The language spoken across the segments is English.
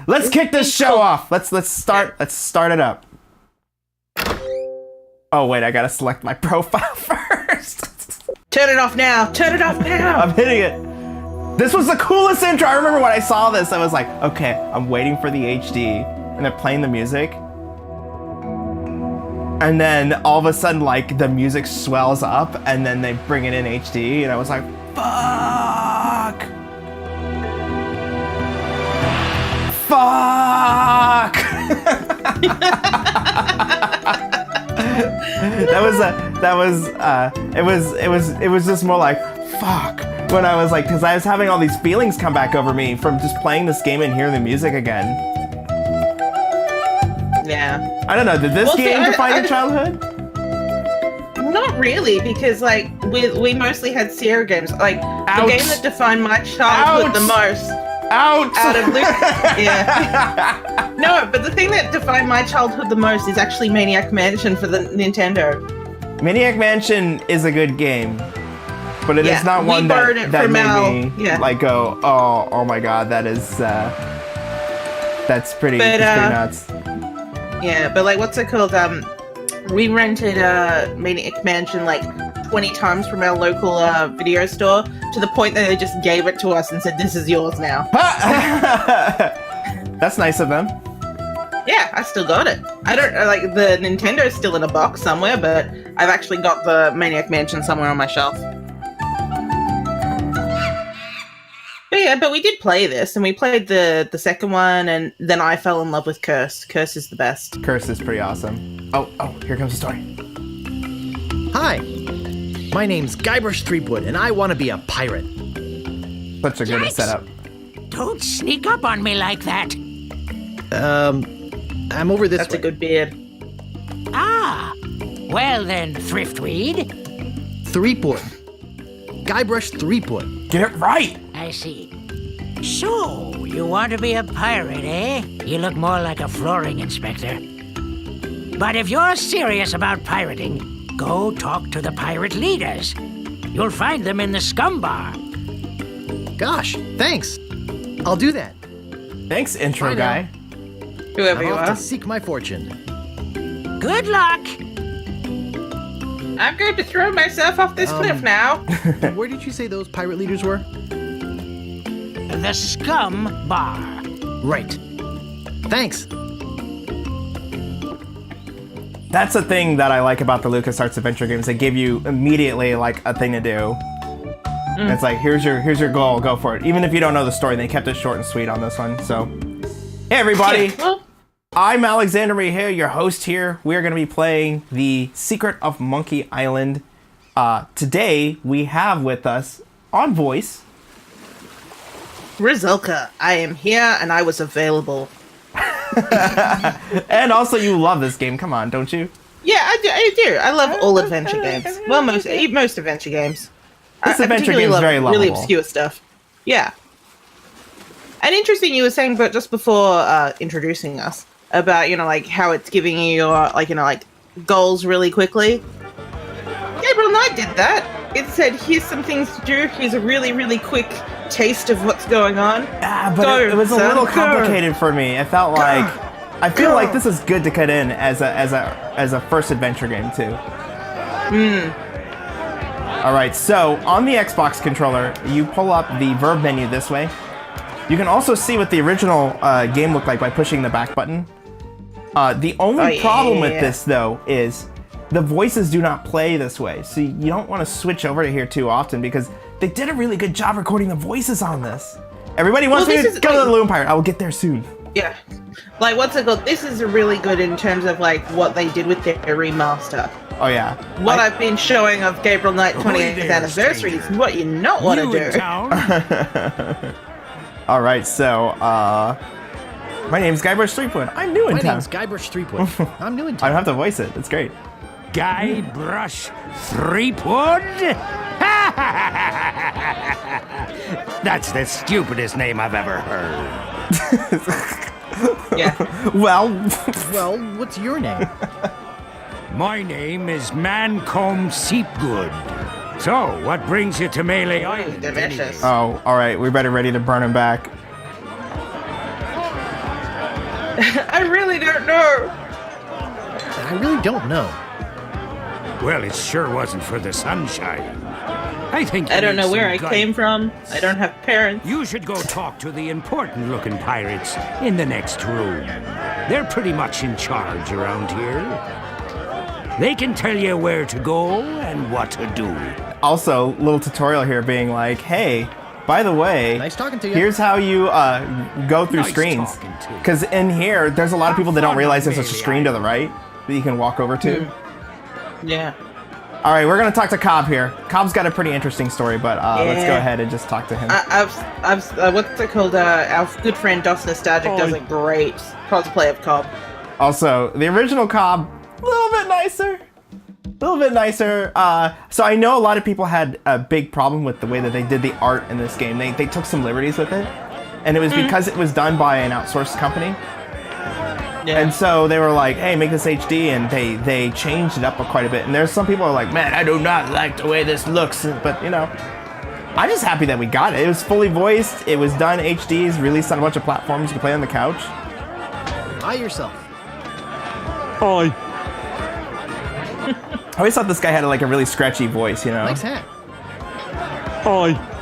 Let's kick this show off. Let's start it up. Oh wait, I gotta select my profile first. Turn it off now. Turn it off now. I'm hitting it. This was the coolest intro. I remember when I saw this, I was like, okay, I'm waiting for the HD, and they're playing the music. And then all of a sudden, like, the music swells up, and then they bring it in HD, and I was like, fuck! Fuck! It was just more like, fuck, when I was like, because I was having all these feelings come back over me from just playing this game and hearing the music again. Yeah. I don't know, did this game define your childhood? Not really, because like we mostly had Sierra games. Like Ouch. The game that defined my childhood the most Out of Lucas. Yeah. No, but the thing that defined my childhood the most is actually Maniac Mansion for the Nintendo. Maniac Mansion is a good game, but it is not one that made me like go, oh my god, that's pretty nuts. Yeah, but like, what's it called? We rented Maniac Mansion like 20 times from our local video store, to the point that they just gave it to us and said, "This is yours now." That's nice of them. Yeah, I still got it. I don't like the Nintendo's still in a box somewhere, but I've actually got the Maniac Mansion somewhere on my shelf. But yeah, but we did play this, and we played the second one, and then I fell in love with Curse. Curse is the best. Curse is pretty awesome. Oh, here comes the story. Hi, my name's Guybrush Threepwood, and I want to be a pirate. Such a good setup. Don't sneak up on me like that. I'm over this way. That's a good beard. Ah, well then, Thriftweed. Threepwood. Guybrush Threepwood. Get it right! I see. So, you want to be a pirate, eh? You look more like a flooring inspector. But if you're serious about pirating, go talk to the pirate leaders. You'll find them in the scum bar. Gosh, thanks. I'll do that. Thanks, intro Bye guy. Whoever I'm you off are. to seek my fortune. Good luck. I'm going to throw myself off this cliff now. Where did you say those pirate leaders were? The scum bar. Right. Thanks. That's the thing that I like about the LucasArts adventure games. They give you immediately like a thing to do. It's like, here's your goal, go for it. Even if you don't know the story, they kept it short and sweet on this one. So, hey everybody, I'm Alexander here, your host here. We're going to be playing The Secret of Monkey Island. Today, we have with us, on voice, Rizulka, I am here and I was available. and also you love this game. Come on, don't you? Yeah, I do. I love all adventure games. Well, most adventure games. This I adventure particularly game is love very lovable. really obscure stuff. Yeah. And interesting, you were saying, but just before introducing us, about, you know, like how it's giving you your, like, you know, like goals really quickly. Gabriel Knight did that. It said, here's some things to do. Here's a really, really quick taste of what's going on. But it was a little complicated for me. It felt like, I feel like this is good to cut in as a first adventure game too. All right, so on the Xbox controller, you pull up the verb menu this way. You can also see what the original game looked like by pushing the back button. The only problem with this, though, is the voices do not play this way. So you don't want to switch over to here too often, because they did a really good job recording the voices on this. Everybody wants me to go to the Loon Pirate. I will get there soon. Yeah. Like, what's it called? This is really good in terms of, like, what they did with their remaster. Oh, yeah. What I've been showing of Gabriel Knight 28th anniversary is what you not want to do. All right, so, my name's Guybrush Threepwood. I'm new in town. My name's Guybrush Threepwood. I'm new in I town. don't have to voice it. It's great. Guybrush Threepwood? That's the stupidest name I've ever heard. Yeah. Well, what's your name? My name is Mancomb Seepgood. So, what brings you to Melee Island? Delicious. oh, all right. We better ready to burn him back. I really don't know. I really don't know. Well, it sure wasn't for the sunshine. I think I don't know where I some came from. I don't have parents. You should go talk to the important-looking pirates in the next room. They're pretty much in charge around here. They can tell you where to go and what to do. Also, little tutorial here being like, hey, by the way, Nice talking to you. here's how you go through Nice screens. talking to you. Because in here, there's a lot of people that don't fun realize on there's a Bailey screen to the right that you can walk over to. Yeah. All right, we're gonna talk to Cobb here. Cobb's got a pretty interesting story, but let's go ahead and just talk to him. What's it called? Our good friend Dos Nostalgic does a great cosplay of Cobb. Also, the original Cobb, a little bit nicer. A little bit nicer. So I know a lot of people had a big problem with the way that they did the art in this game. They took some liberties with it, and it was because it was done by an outsourced company. Yeah. And so they were like, hey, make this HD, and they changed it up quite a bit. And there's some people who are like, man, I do not like the way this looks. But, you know, I'm just happy that we got it. It was fully voiced. It was done HDs, released on a bunch of platforms. You can play on the couch. By yourself. Hi. I always thought this guy had like a really scratchy voice, you know? Nice hat. Hi.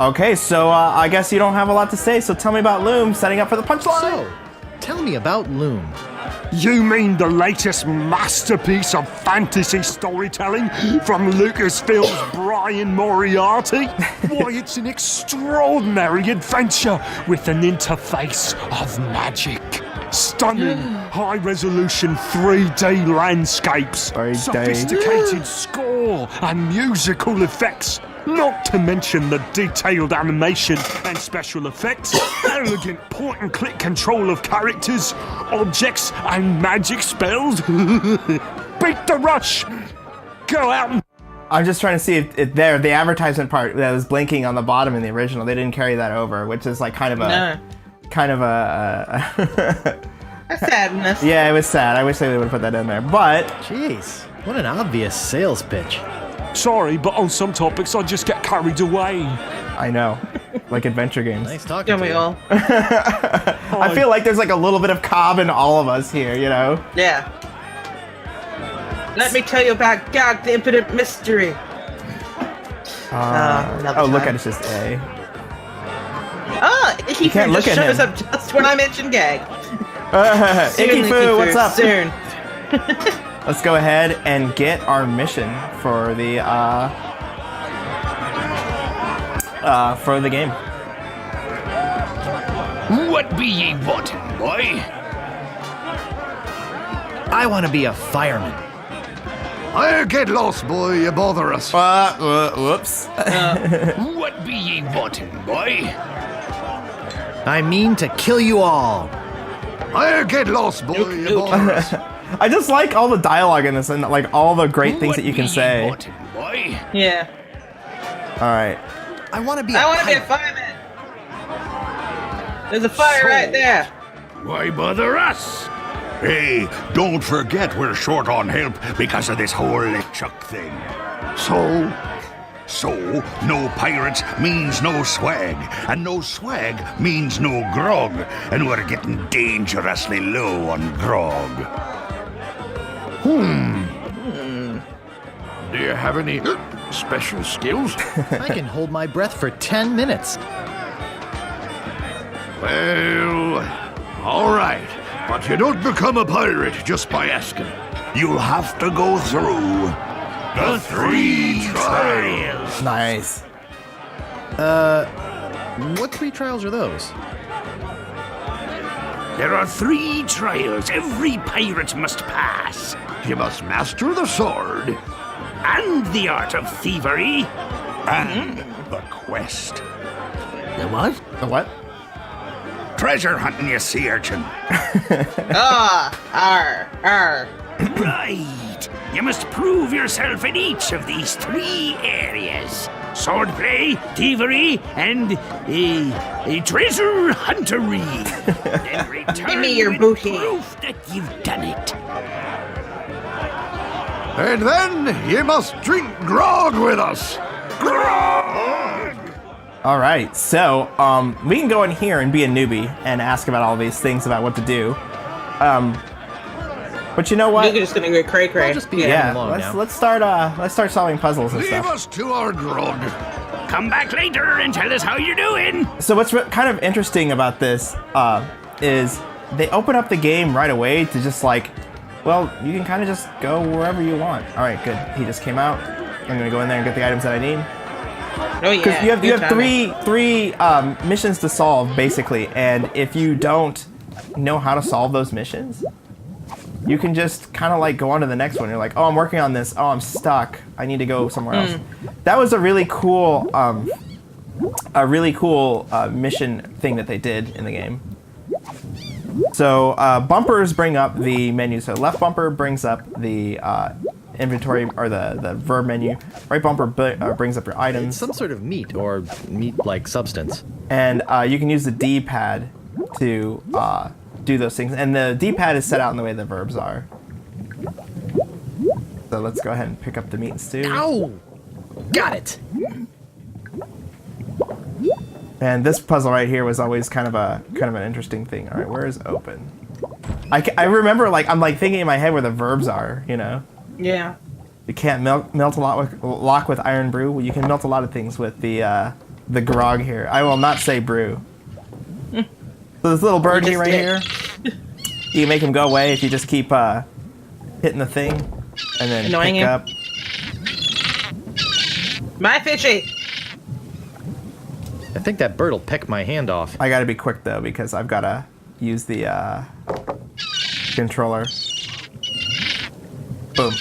Okay, so I guess you don't have a lot to say, so tell me about Loom setting up for the punchline. So, tell me about Loom. You mean the latest masterpiece of fantasy storytelling from Lucasfilm's Brian Moriarty? Why, it's an extraordinary adventure with an interface of magic. Stunning, high-resolution 3D landscapes, 3D. sophisticated score and musical effects, not to mention the detailed animation and special effects, elegant point-and-click control of characters, objects and magic spells. Beat the rush! Go out and... I'm just trying to see if there, the advertisement part that was blinking on the bottom in the original, they didn't carry that over, which is like kind of a... A sadness. Yeah, it was sad. I wish they would have put that in there. But Jeez, what an obvious sales pitch. Sorry, but on some topics I just get carried away. I know, like adventure games. Nice talking Don't to we you. all? I feel like there's like a little bit of Cobb in all of us here, you know? Yeah. Let me tell you about God, the Infinite Mystery. Oh, look at it, it's just A. Ah, Icky can't Foo look just at shows him. up just when I mention gag. Soon, Icky Foo, what's up? Soon. Let's go ahead and get our mission for the game. What be ye wanting, boy? I want to be a fireman. I'll get lost, boy. You bother us. Whoops. What be ye wanting, boy? I mean to kill you all. I'll get lost, boy. You bother us. I just like all the dialogue in this and like all the great things that you can say. Wanting, boy? Yeah. All right. I want to be I a want to be a pirate. fireman. There's a fire right there. Why bother us? Hey, don't forget we're short on help because of this whole LeChuck thing. So, no pirates means no swag, and no swag means no grog, and we're getting dangerously low on grog. Do you have any special skills? I can hold my breath for 10 minutes. Well, all right. But you don't become a pirate just by asking. You'll have to go through the 3 trials. Nice. What 3 trials are those? There are 3 trials every pirate must pass. You must master the sword. And the art of thievery. And the quest. The what? The what? Treasure hunting, you sea urchin. Arr. Right. You must prove yourself in each of these 3 areas. Swordplay, thievery, and treasure huntery. Then return Give me your with booty. proof that you've done it. And then you must drink grog with us. Grog! All right, so we can go in here and be a newbie and ask about all these things about what to do. But you know what? You're just gonna go cray cray. I'll just be Yeah, along now. let's start solving puzzles and Leave stuff. us to our grog. Come back later and tell us how you're doing. So what's kind of interesting about this is they open up the game right away to just like, well, you can kind of just go wherever you want. All right, good. He just came out. I'm gonna go in there and get the items that I need. Oh yeah. Because you have good timing. three missions to solve basically, and if you don't know how to solve those missions, you can just kind of like go on to the next one. You're like, oh, I'm working on this. Oh, I'm stuck. I need to go somewhere else. That was a really cool mission thing that they did in the game. So bumpers bring up the menu. So left bumper brings up the inventory or the verb menu. Right bumper brings up your It's items. some sort of meat or meat-like substance. And you can use the D-pad to do those things. And the D-pad is set out in the way the verbs are. So let's go ahead and pick up the meat and stew. Ow! Got it. And this puzzle right here was always kind of an interesting thing. All right, where is open? I remember I'm thinking in my head where the verbs are. You know. Yeah. You can't melt a lock with iron brew. Well, you can melt a lot of things with the grog here. I will not say brew. So this little bird here, right here, you can make him go away if you just keep hitting the thing and then Annoying pick him. up. My fishy. I think that bird will peck my hand off. I gotta be quick though because I've gotta use the controller. Boom.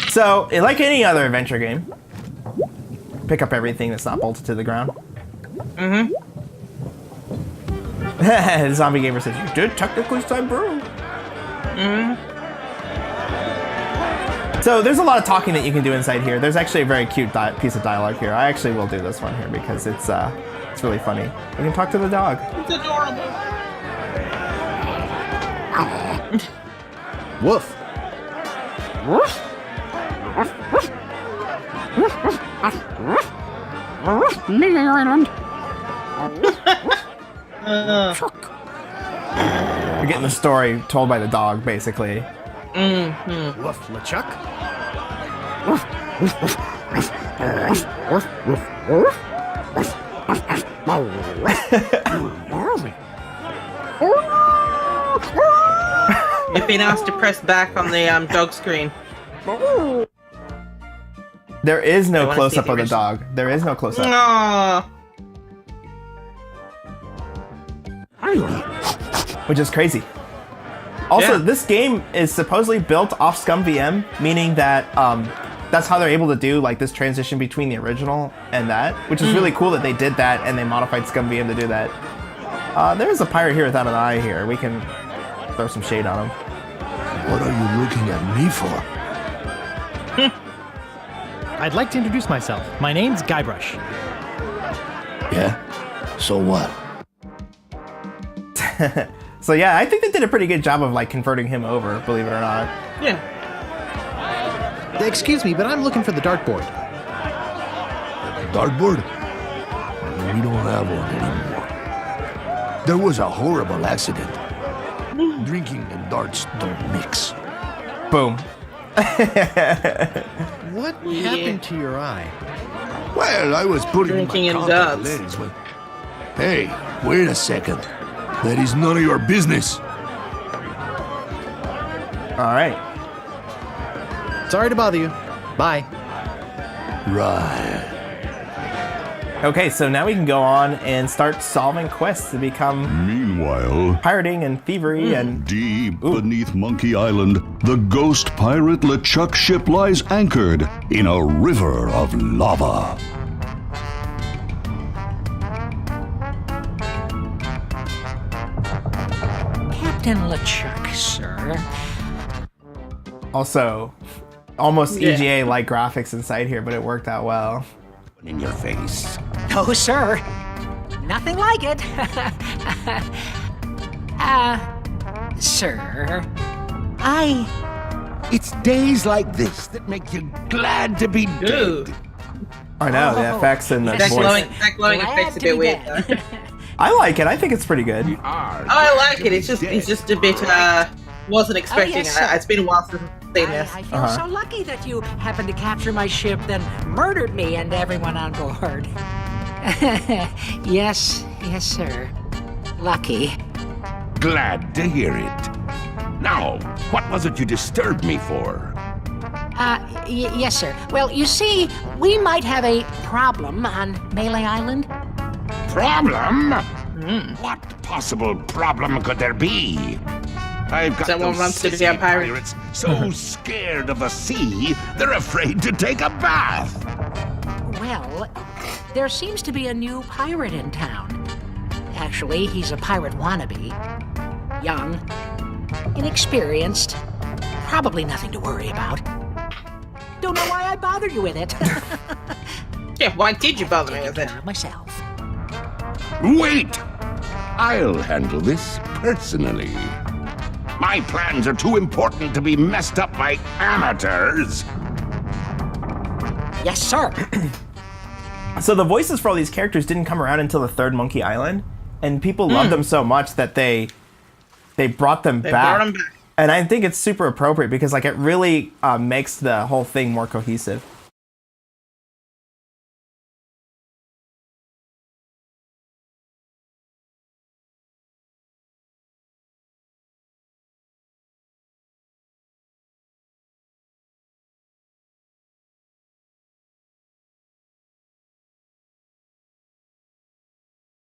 So, like any other adventure game, pick up everything that's not bolted to the ground. Mm-hmm. The zombie gamer says, you did technically say brew. Mm-hmm. So there's a lot of talking that you can do inside here. There's actually a very cute piece of dialogue here. I actually will do this one here because it's really funny. You can talk to the dog. It's adorable. Woof. You're getting the story told by the dog, basically. Mm-hmm. Woof, LeChuck. You've been asked to press back on the dog screen. There is I no wanna close-up see of the the dog. There is no close-up. Aww. Which is crazy. Also, Yeah. this game is supposedly built off Scum VM, meaning that that's how they're able to do like this transition between the original and that, which is really cool that they did that and they modified Scum VM to do that. There's a pirate here without an eye here. We can throw some shade on him. What are you looking at me for? I'd like to introduce myself. My name's Guybrush. Yeah? So what? So yeah, I think they did a pretty good job of like converting him over, believe it or not. Yeah. Excuse me, but I'm looking for the dartboard. Dartboard? We don't have one anymore. There was a horrible accident. Drinking and darts don't mix. Boom. What happened to your eye? Well, I was putting Drinking my and contact darts. lens when... Hey, wait a second. That is none of your business. All right. Sorry to bother you. Bye. Right. Okay, so now we can go on and start solving quests to become Meanwhile, pirating and thievery and deep beneath Monkey Island, the ghost pirate LeChuck ship lies anchored in a river of lava. Captain LeChuck, sir. also almost Yeah. EGA-like graphics inside here, but it worked out well. In your face. Oh, sir. Nothing like it. Sir. It's days like this that make you glad to be Ooh. dead. I know, the effects and the That voice. glowing effect's a bit weird. Though. I like it. I think it's pretty good. I like it. It's just a bit. Wasn't expecting yes, it. sir. It's been a while since I've seen this. I feel so lucky that you happened to capture my ship, then murdered me and everyone on board. Yes, sir. Lucky. Glad to hear it. Now, what was it you disturbed me for? Yes, sir. Well, you see, we might have a problem on Melee Island. Problem? What possible problem could there be? I've got Someone those wants to be sissy a pirate. pirates so scared of the sea, they're afraid to take a bath. Well, there seems to be a new pirate in town. Actually, he's a pirate wannabe. Young, inexperienced, probably nothing to worry about. Don't know why I bothered you with it. Yeah, why did you bother me with it? Myself. Wait! I'll handle this personally. My plans are too important to be messed up by amateurs. Yes, sir. So the voices for all these characters didn't come around until the third Monkey Island, and people loved them so much that they brought them back. And I think it's super appropriate because like it really makes the whole thing more cohesive.